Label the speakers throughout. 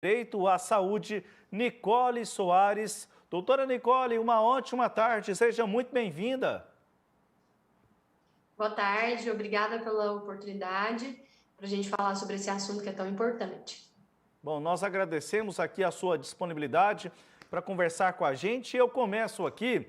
Speaker 1: Direito à Saúde, Nicole Soares. Doutora Nicole, uma ótima tarde, seja muito bem-vinda.
Speaker 2: Boa tarde, obrigada pela oportunidade para a gente falar sobre esse assunto que é tão importante.
Speaker 1: Bom, nós agradecemos aqui a sua disponibilidade para conversar com a gente. Eu começo aqui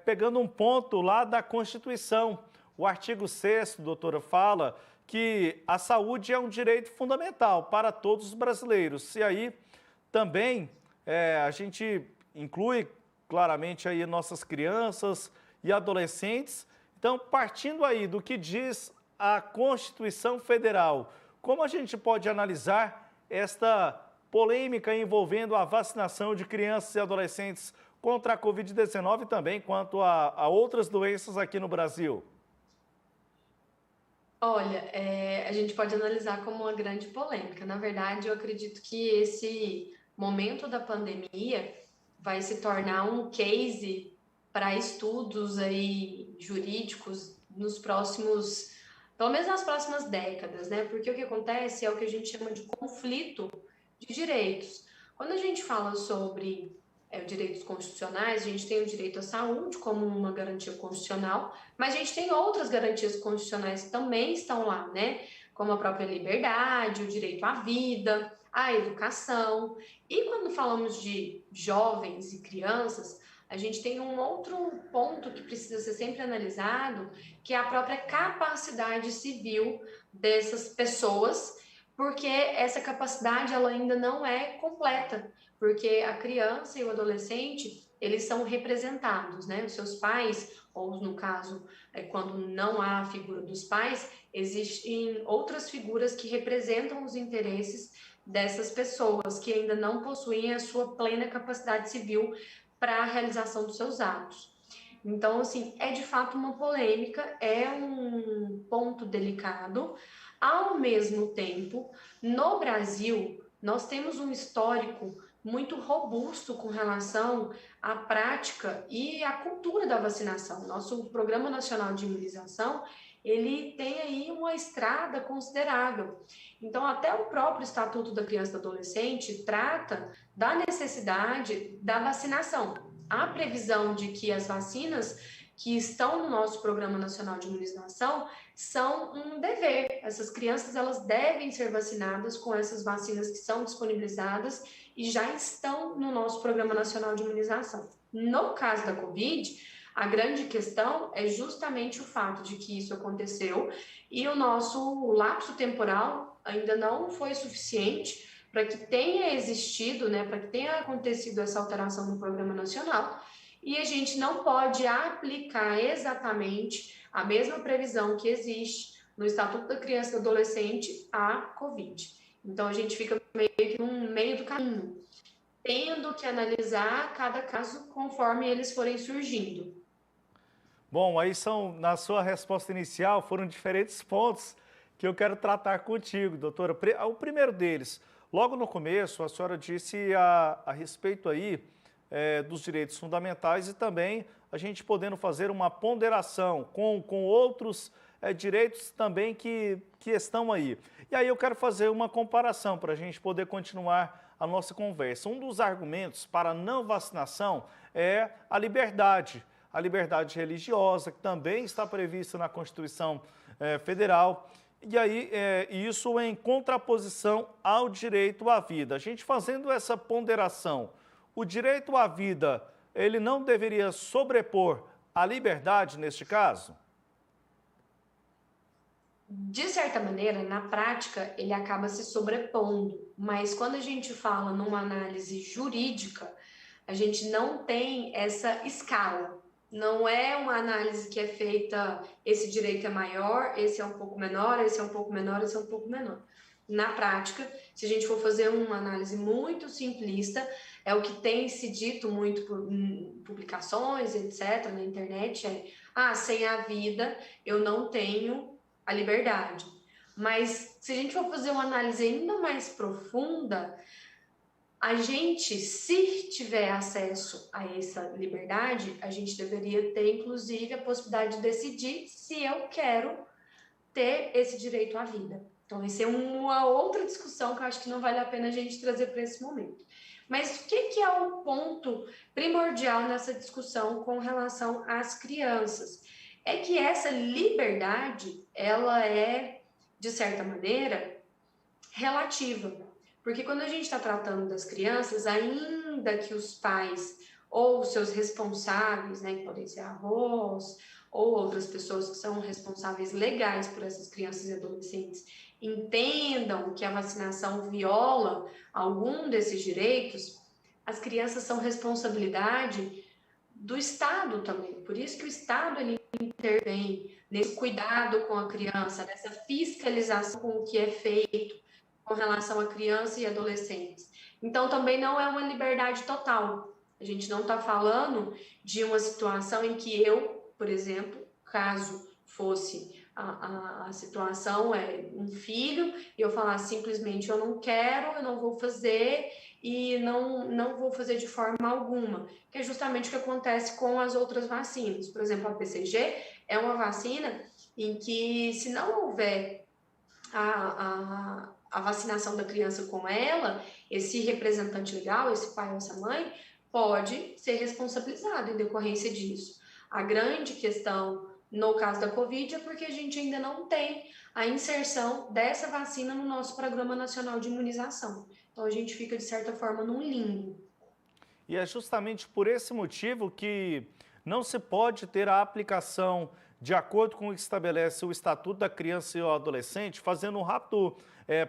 Speaker 1: pegando um ponto lá da Constituição. O artigo 6º, doutora, fala que a saúde é um direito fundamental para todos os brasileiros. E aí também a gente inclui claramente aí nossas crianças e adolescentes. Então, partindo aí do que diz a Constituição Federal, como a gente pode analisar esta polêmica envolvendo a vacinação de crianças e adolescentes contra a Covid-19 e também quanto a outras doenças aqui no Brasil?
Speaker 2: Olha, a gente pode analisar como uma grande polêmica. Na verdade, eu acredito que esse momento da pandemia vai se tornar um case para estudos aí jurídicos nos próximos, pelo menos nas próximas décadas, né? Porque o que acontece é o que a gente chama de conflito de direitos. Quando a gente fala sobre direitos constitucionais, a gente tem o direito à saúde como uma garantia constitucional, mas a gente tem outras garantias constitucionais que também estão lá, né? Como a própria liberdade, o direito à vida, à educação. E quando falamos de jovens e crianças, a gente tem um outro ponto que precisa ser sempre analisado, que é a própria capacidade civil dessas pessoas, porque essa capacidade ela ainda não é completa, porque a criança e o adolescente, eles são representados, né? Os seus pais, ou no caso, quando não há a figura dos pais, existem outras figuras que representam os interesses dessas pessoas que ainda não possuem a sua plena capacidade civil para a realização dos seus atos. Então, assim, é de fato uma polêmica, é um ponto delicado. Ao mesmo tempo, no Brasil, nós temos um histórico muito robusto com relação à prática e à cultura da vacinação. Nosso Programa Nacional de Imunização, ele tem aí uma estrada considerável. Então, até o próprio Estatuto da Criança e do Adolescente trata da necessidade da vacinação. Há previsão de que as vacinas que estão no nosso Programa Nacional de Imunização são um dever. Essas crianças elas devem ser vacinadas com essas vacinas que são disponibilizadas e já estão no nosso Programa Nacional de Imunização. No caso da Covid, a grande questão é justamente o fato de que isso aconteceu e o nosso lapso temporal ainda não foi suficiente para que tenha existido, né, para que tenha acontecido essa alteração no Programa Nacional, e a gente não pode aplicar exatamente a mesma previsão que existe no Estatuto da Criança e do Adolescente à Covid. Então a gente fica meio que no meio do caminho, tendo que analisar cada caso conforme eles forem surgindo.
Speaker 1: Bom, aí na sua resposta inicial, foram diferentes pontos que eu quero tratar contigo, doutora. O primeiro deles, logo no começo, a senhora disse a respeito aí dos direitos fundamentais e também a gente podendo fazer uma ponderação com outros direitos também que estão aí. E aí eu quero fazer uma comparação para a gente poder continuar a nossa conversa. Um dos argumentos para a não vacinação é a liberdade religiosa, que também está prevista na Constituição Federal, e aí isso em contraposição ao direito à vida. A gente fazendo essa ponderação, o direito à vida, ele não deveria sobrepor a liberdade neste caso?
Speaker 2: De certa maneira, na prática, ele acaba se sobrepondo, mas quando a gente fala numa análise jurídica, a gente não tem essa escala. Não é uma análise que é feita, esse direito é maior, esse é um pouco menor, esse é um pouco menor, esse é um pouco menor. Na prática, se a gente for fazer uma análise muito simplista, é o que tem se dito muito por publicações, etc., na internet, sem a vida eu não tenho a liberdade. Mas se a gente for fazer uma análise ainda mais profunda, a gente, se tiver acesso a essa liberdade, a gente deveria ter, inclusive, a possibilidade de decidir se eu quero ter esse direito à vida. Então, vai ser uma outra discussão que eu acho que não vale a pena a gente trazer para esse momento. Mas o que é o ponto primordial nessa discussão com relação às crianças? É que essa liberdade, ela é, de certa maneira, relativa. Porque quando a gente está tratando das crianças, ainda que os pais ou seus responsáveis, né, que podem ser avós ou outras pessoas que são responsáveis legais por essas crianças e adolescentes, entendam que a vacinação viola algum desses direitos, as crianças são responsabilidade do Estado também. Por isso que o Estado ele intervém nesse cuidado com a criança, nessa fiscalização com o que é feito com relação a crianças e adolescentes. Então, também não é uma liberdade total. A gente não está falando de uma situação em que eu, por exemplo, caso fosse a situação é um filho, e eu falar simplesmente eu não quero, eu não vou fazer e não vou fazer de forma alguma, que é justamente o que acontece com as outras vacinas. Por exemplo, a BCG é uma vacina em que, se não houver a vacinação da criança com ela, esse representante legal, esse pai ou essa mãe, pode ser responsabilizado em decorrência disso. A grande questão no caso da Covid é porque a gente ainda não tem a inserção dessa vacina no nosso Programa Nacional de Imunização. Então a gente fica, de certa forma, num limbo.
Speaker 1: E é justamente por esse motivo que não se pode ter a aplicação de acordo com o que estabelece o Estatuto da Criança e do Adolescente. Fazendo um rápido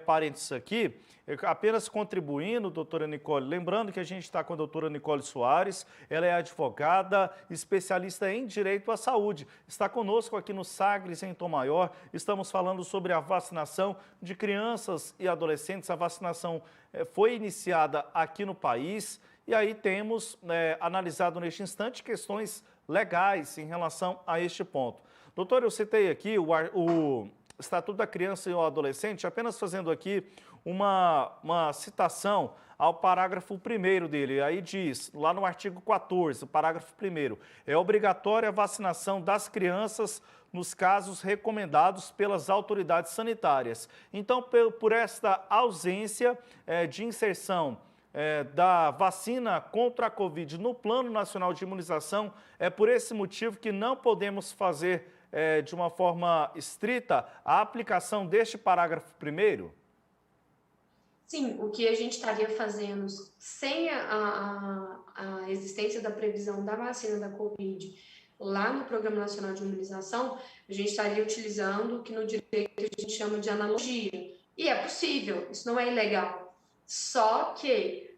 Speaker 1: parênteses aqui, apenas contribuindo, doutora Nicole, lembrando que a gente está com a doutora Nicole Soares, ela é advogada, especialista em direito à saúde. Está conosco aqui no Sagres, em Tom Maior. Estamos falando sobre a vacinação de crianças e adolescentes. A vacinação foi iniciada aqui no país. E aí temos analisado neste instante questões legais em relação a este ponto. Doutor, eu citei aqui o Estatuto da Criança e do Adolescente, apenas fazendo aqui uma citação ao parágrafo 1º dele. Aí diz, lá no artigo 14, parágrafo 1º, é obrigatória a vacinação das crianças nos casos recomendados pelas autoridades sanitárias. Então, por esta ausência de inserção da vacina contra a Covid no Plano Nacional de Imunização, é por esse motivo que não podemos fazer de uma forma estrita a aplicação deste parágrafo 1º?
Speaker 2: Sim, o que a gente estaria fazendo sem a existência da previsão da vacina da Covid lá no Programa Nacional de Imunização, a gente estaria utilizando o que no direito a gente chama de analogia. E é possível, isso não é ilegal. Só que,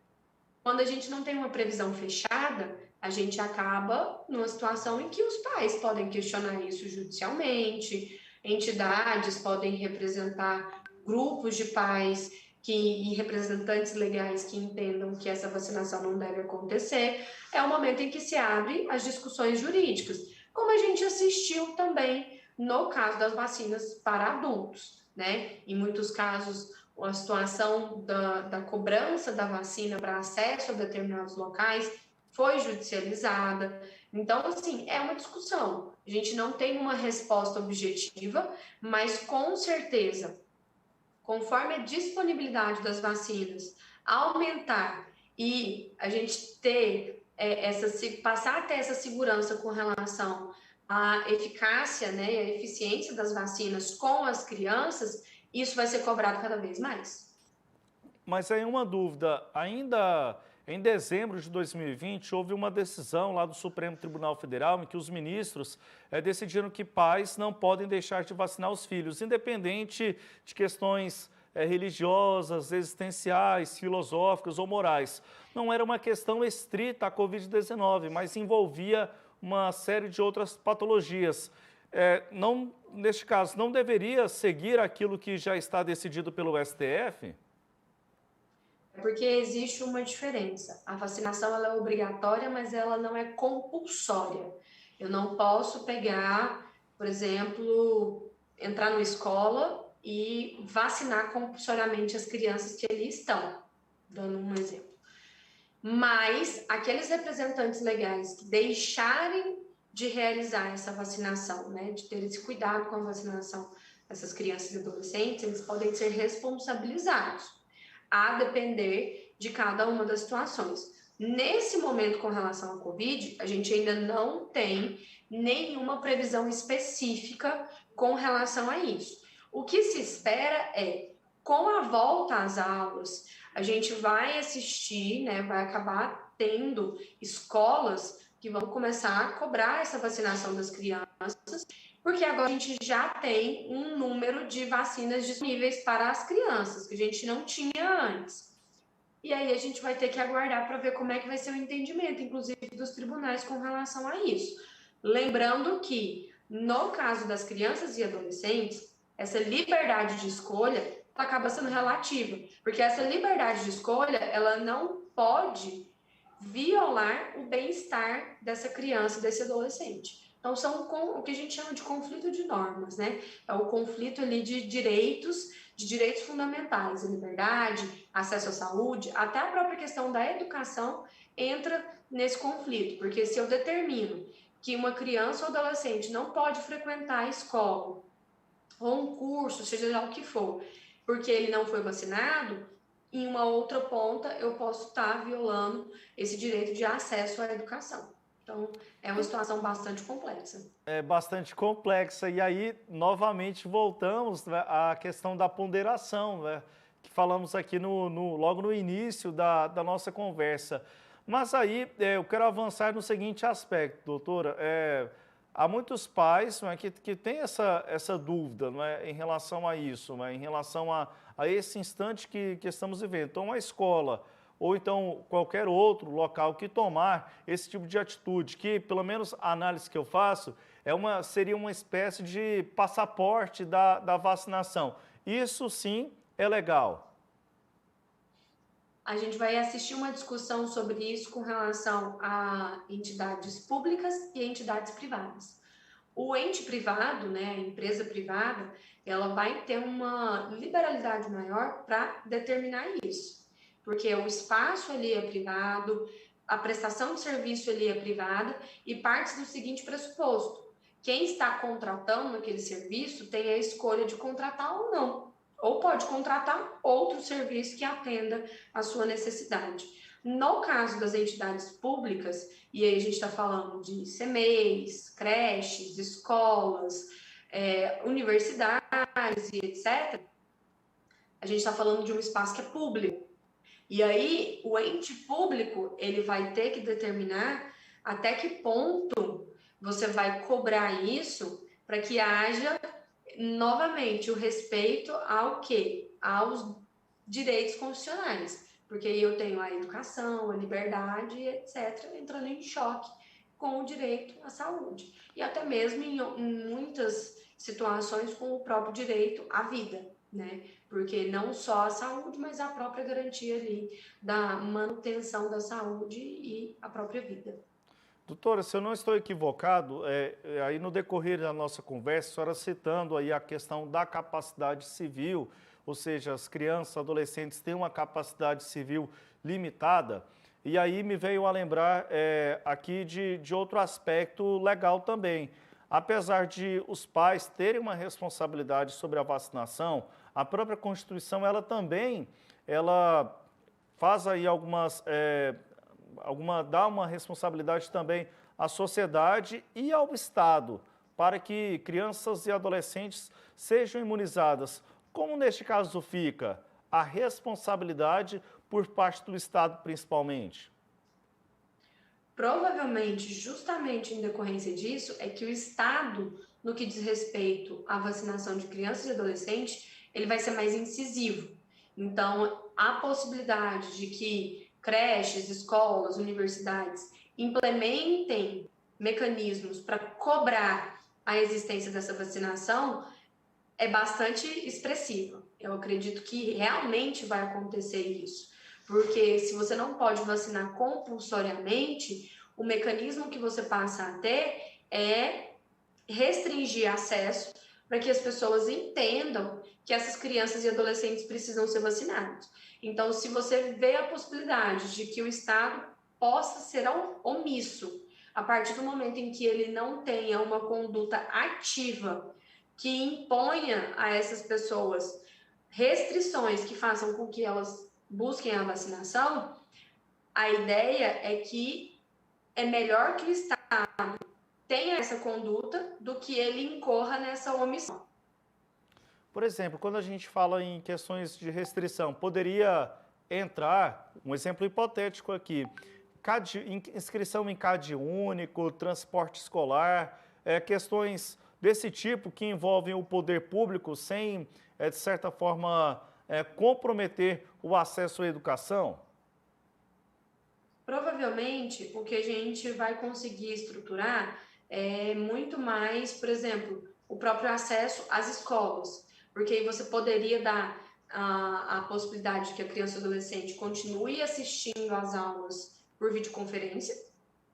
Speaker 2: quando a gente não tem uma previsão fechada, a gente acaba numa situação em que os pais podem questionar isso judicialmente, entidades podem representar grupos de pais e representantes legais que entendam que essa vacinação não deve acontecer. É o momento em que se abre as discussões jurídicas, como a gente assistiu também no caso das vacinas para adultos, né? Em muitos casos, a situação da cobrança da vacina para acesso a determinados locais foi judicializada. Então, assim, é uma discussão. A gente não tem uma resposta objetiva, mas com certeza, conforme a disponibilidade das vacinas aumentar e a gente ter passar a ter essa segurança com relação à eficácia, né, e à eficiência das vacinas com as crianças, isso vai ser cobrado cada vez mais.
Speaker 1: Mas aí uma dúvida, ainda em dezembro de 2020 houve uma decisão lá do Supremo Tribunal Federal em que os ministros decidiram que pais não podem deixar de vacinar os filhos, independente de questões religiosas, existenciais, filosóficas ou morais. Não era uma questão estrita à Covid-19, mas envolvia uma série de outras patologias. Neste caso, não deveria seguir aquilo que já está decidido pelo STF?
Speaker 2: Porque existe uma diferença. A vacinação ela é obrigatória, mas ela não é compulsória. Eu não posso pegar, por exemplo, entrar numa escola e vacinar compulsoriamente as crianças que ali estão, dando um exemplo. Mas aqueles representantes legais que deixarem de realizar essa vacinação, né, de ter esse cuidado com a vacinação essas crianças e adolescentes, eles podem ser responsabilizados, a depender de cada uma das situações. Nesse momento, com relação ao Covid, a gente ainda não tem nenhuma previsão específica com relação a isso. O que se espera é, com a volta às aulas, a gente vai assistir, né, vai acabar tendo escolas que vão começar a cobrar essa vacinação das crianças, porque agora a gente já tem um número de vacinas disponíveis para as crianças, que a gente não tinha antes. E aí a gente vai ter que aguardar para ver como é que vai ser o entendimento, inclusive dos tribunais, com relação a isso. Lembrando que, no caso das crianças e adolescentes, essa liberdade de escolha acaba sendo relativa, porque essa liberdade de escolha, ela não pode violar o bem-estar dessa criança, desse adolescente. Então, são o que a gente chama de conflito de normas, né? É o conflito ali de direitos fundamentais, a liberdade, acesso à saúde, até a própria questão da educação entra nesse conflito, porque se eu determino que uma criança ou adolescente não pode frequentar a escola ou um curso, seja lá o que for, porque ele não foi vacinado, em uma outra ponta eu posso estar violando esse direito de acesso à educação. Então, é uma situação bastante complexa.
Speaker 1: É bastante complexa. E aí, novamente, voltamos, né, à questão da ponderação, né, que falamos aqui logo no início da nossa conversa. Mas aí, eu quero avançar no seguinte aspecto, doutora. Há muitos pais, não é, que têm essa dúvida, não é, em relação a isso, não é, em relação a esse instante que estamos vivendo. Então, a escola ou então qualquer outro local que tomar esse tipo de atitude, que pelo menos a análise que eu faço seria uma espécie de passaporte da vacinação. Isso sim é legal.
Speaker 2: A gente vai assistir uma discussão sobre isso com relação a entidades públicas e entidades privadas. O ente privado, né, a empresa privada, ela vai ter uma liberalidade maior para determinar isso, porque o espaço ali é privado, a prestação de serviço ali é privada e parte do seguinte pressuposto: quem está contratando aquele serviço tem a escolha de contratar ou não, ou pode contratar outro serviço que atenda à sua necessidade. No caso das entidades públicas, e aí a gente está falando de CMEs, creches, escolas, universidades e etc., a gente está falando de um espaço que é público. E aí o ente público, ele vai ter que determinar até que ponto você vai cobrar isso para que haja, novamente, o respeito ao quê? Aos direitos constitucionais. Porque aí eu tenho a educação, a liberdade, etc., entrando em choque com o direito à saúde. E até mesmo em muitas situações com o próprio direito à vida, né? Porque não só a saúde, mas a própria garantia ali da manutenção da saúde e a própria vida.
Speaker 1: Doutora, se eu não estou equivocado, aí no decorrer da nossa conversa, a senhora citando aí a questão da capacidade civil, ou seja, as crianças, adolescentes têm uma capacidade civil limitada, e aí me veio a lembrar aqui de outro aspecto legal também. Apesar de os pais terem uma responsabilidade sobre a vacinação, a própria Constituição, ela também, ela faz aí dá uma responsabilidade também à sociedade e ao Estado para que crianças e adolescentes sejam imunizadas. Como neste caso fica a responsabilidade por parte do Estado principalmente?
Speaker 2: Provavelmente, justamente em decorrência disso, é que o Estado, no que diz respeito à vacinação de crianças e adolescentes, ele vai ser mais incisivo. Então, a possibilidade de que creches, escolas, universidades implementem mecanismos para cobrar a existência dessa vacinação é bastante expressiva. Eu acredito que realmente vai acontecer isso. Porque se você não pode vacinar compulsoriamente, o mecanismo que você passa a ter é restringir acesso para que as pessoas entendam que essas crianças e adolescentes precisam ser vacinados. Então, se você vê a possibilidade de que o Estado possa ser omisso a partir do momento em que ele não tenha uma conduta ativa que imponha a essas pessoas restrições que façam com que elas busquem a vacinação, a ideia é que é melhor que o Estado tenha essa conduta do que ele incorra nessa omissão.
Speaker 1: Por exemplo, quando a gente fala em questões de restrição, poderia entrar, um exemplo hipotético aqui, inscrição em CAD único, transporte escolar, questões desse tipo que envolvem o poder público sem, de certa forma, comprometer o acesso à educação?
Speaker 2: Provavelmente, o que a gente vai conseguir estruturar é muito mais, por exemplo, o próprio acesso às escolas, porque aí você poderia dar a possibilidade de que a criança e o adolescente continue assistindo às aulas por videoconferência,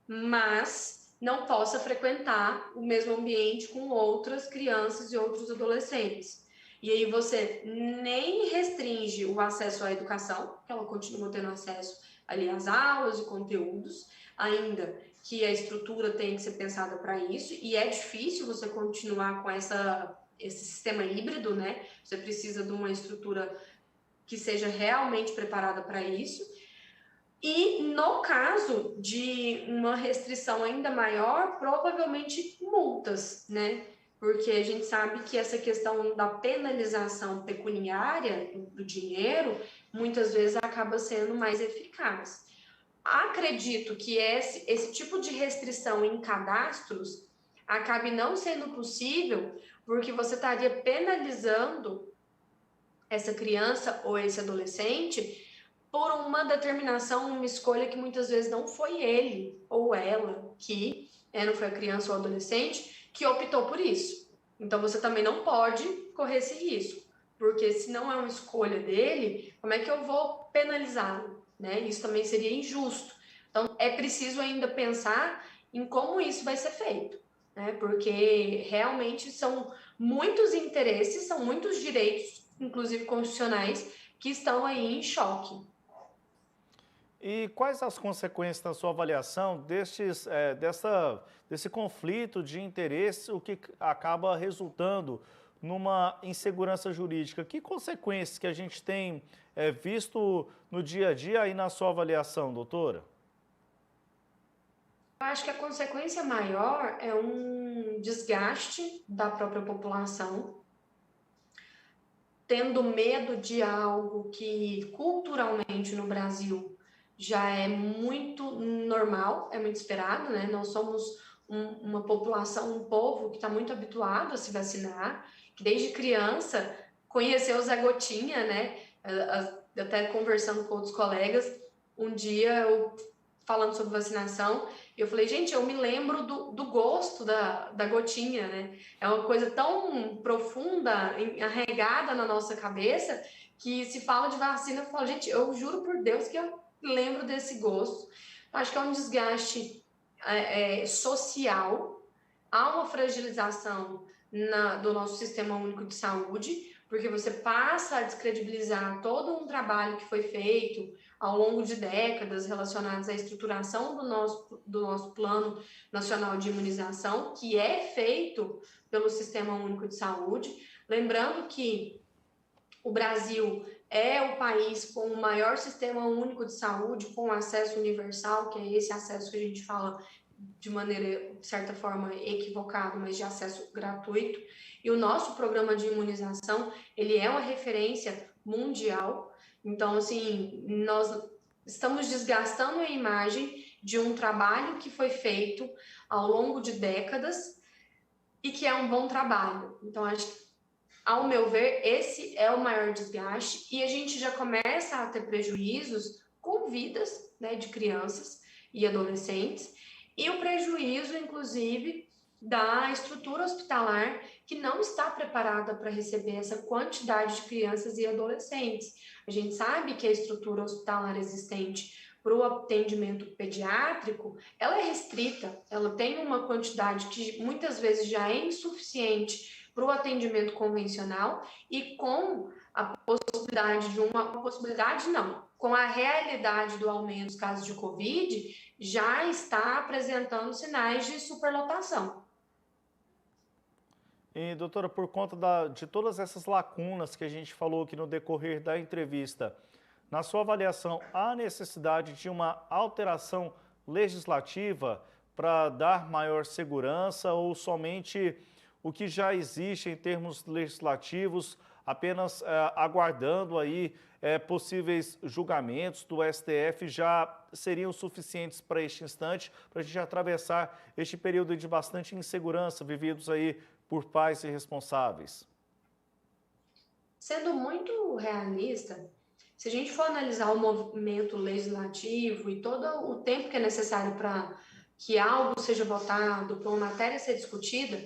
Speaker 2: mas não possa frequentar o mesmo ambiente com outras crianças e outros adolescentes. E aí você nem restringe o acesso à educação, que ela continua tendo acesso ali às aulas e conteúdos, ainda que a estrutura tem que ser pensada para isso, e é difícil você continuar com esse sistema híbrido, né? Você precisa de uma estrutura que seja realmente preparada para isso. E no caso de uma restrição ainda maior, provavelmente multas, né? Porque a gente sabe que essa questão da penalização pecuniária do dinheiro, muitas vezes acaba sendo mais eficaz. Acredito que esse tipo de restrição em cadastros acabe não sendo possível, porque você estaria penalizando essa criança ou esse adolescente por uma determinação, uma escolha que muitas vezes não foi ele ou ela que, não foi a criança ou o adolescente, que optou por isso. Então você também não pode correr esse risco, porque se não é uma escolha dele, como é que eu vou penalizá-lo, né? Isso também seria injusto. Então é preciso ainda pensar em como isso vai ser feito, né? Porque realmente são muitos interesses, são muitos direitos, inclusive constitucionais, que estão aí em choque.
Speaker 1: E quais as consequências, na sua avaliação, desse conflito de interesses, o que acaba resultando numa insegurança jurídica? Que consequências que a gente tem visto no dia a dia aí na sua avaliação, doutora?
Speaker 2: Eu acho que a consequência maior é um desgaste da própria população, tendo medo de algo que culturalmente no Brasil já é muito normal, é muito esperado, né? Nós somos uma população, um povo que está muito habituado a se vacinar, que desde criança conheceu o Zé Gotinha, né? Até conversando com outros colegas, um dia eu falando sobre vacinação, eu falei, gente, eu me lembro do gosto da gotinha, né? É uma coisa tão profunda, arraigada na nossa cabeça, que se fala de vacina, eu falo, gente, eu juro por Deus que eu lembro desse gosto. Acho que é um desgaste social, há uma fragilização do nosso sistema único de saúde, porque você passa a descredibilizar todo um trabalho que foi feito ao longo de décadas relacionados à estruturação do nosso Plano Nacional de Imunização, que é feito pelo Sistema Único de Saúde. Lembrando que o Brasil é o país com o maior sistema único de saúde, com acesso universal, que é esse acesso que a gente fala de maneira, de certa forma, equivocada, mas de acesso gratuito. E o nosso programa de imunização, ele é uma referência mundial. Então, assim, nós estamos desgastando a imagem de um trabalho que foi feito ao longo de décadas e que é um bom trabalho. Então, acho que, ao meu ver, esse é o maior desgaste e a gente já começa a ter prejuízos com vidas, né, de crianças e adolescentes, e o prejuízo, inclusive, da estrutura hospitalar que não está preparada para receber essa quantidade de crianças e adolescentes. A gente sabe que a estrutura hospitalar existente para o atendimento pediátrico, ela é restrita, ela tem uma quantidade que muitas vezes já é insuficiente para o atendimento convencional e com a possibilidade com a realidade do aumento dos casos de Covid, já está apresentando sinais de superlotação.
Speaker 1: E, doutora, por conta de todas essas lacunas que a gente falou aqui no decorrer da entrevista, na sua avaliação, há necessidade de uma alteração legislativa para dar maior segurança ou somente o que já existe em termos legislativos, apenas aguardando aí possíveis julgamentos do STF já seriam suficientes para este instante, para a gente atravessar este período de bastante insegurança vividos aí por pais irresponsáveis?
Speaker 2: Sendo muito realista, se a gente for analisar o movimento legislativo e todo o tempo que é necessário para que algo seja votado, para uma matéria ser discutida,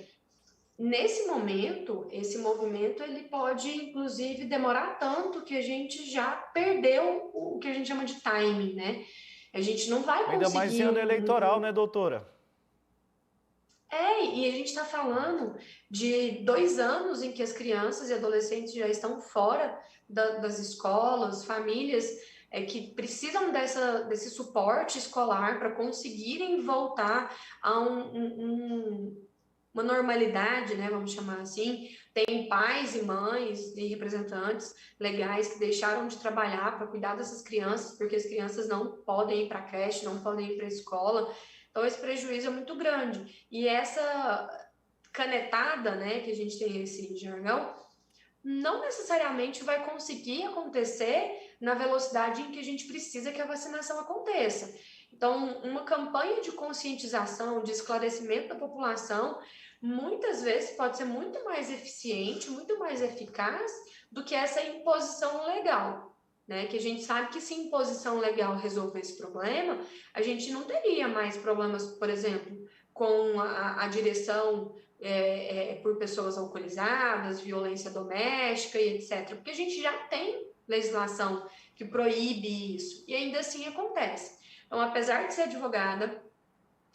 Speaker 2: nesse momento, esse movimento ele pode, inclusive, demorar tanto que a gente já perdeu o que a gente chama de timing, né? A gente não vai
Speaker 1: Ainda mais em
Speaker 2: conseguir
Speaker 1: ano eleitoral, né, doutora?
Speaker 2: E a gente está falando de 2 anos em que as crianças e adolescentes já estão fora das escolas, famílias que precisam desse suporte escolar para conseguirem voltar a uma normalidade, né, vamos chamar assim. Tem pais e mães e representantes legais que deixaram de trabalhar para cuidar dessas crianças, porque as crianças não podem ir para a creche, não podem ir para a escola. Então, esse prejuízo é muito grande. E essa canetada, né, que a gente tem esse jargão, não necessariamente vai conseguir acontecer na velocidade em que a gente precisa que a vacinação aconteça. Então, uma campanha de conscientização, de esclarecimento da população, muitas vezes pode ser muito mais eficiente, muito mais eficaz do que essa imposição legal, né? Que a gente sabe que se imposição legal resolver esse problema, a gente não teria mais problemas, por exemplo, com a direção por pessoas alcoolizadas, violência doméstica e etc. Porque a gente já tem legislação que proíbe isso e ainda assim acontece. Então, apesar de ser advogada,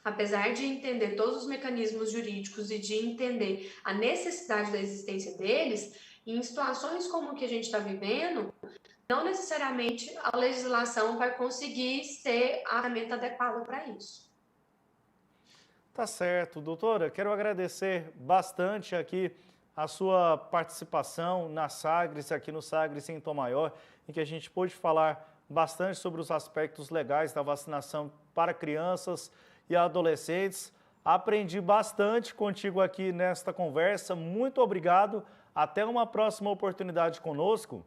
Speaker 2: apesar de entender todos os mecanismos jurídicos e de entender a necessidade da existência deles, em situações como o que a gente está vivendo, não necessariamente a legislação vai conseguir ser a ferramenta adequada para isso.
Speaker 1: Tá certo, doutora. Quero agradecer bastante aqui a sua participação na Sagres, aqui no Sagres em Tom Maior, em que a gente pôde falar bastante sobre os aspectos legais da vacinação para crianças e adolescentes. Aprendi bastante contigo aqui nesta conversa. Muito obrigado. Até uma próxima oportunidade conosco.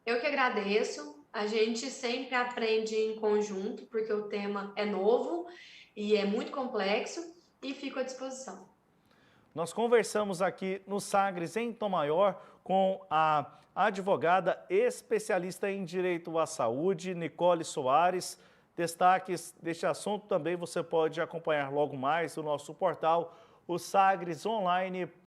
Speaker 2: Eu que agradeço. A gente sempre aprende em conjunto, porque o tema é novo e é muito complexo, e fico à disposição.
Speaker 1: Nós conversamos aqui no Sagres, em Tom Maior, com a advogada especialista em Direito à Saúde, Nicole Soares. Destaques deste assunto também você pode acompanhar logo mais no nosso portal, o sagresonline.com.br.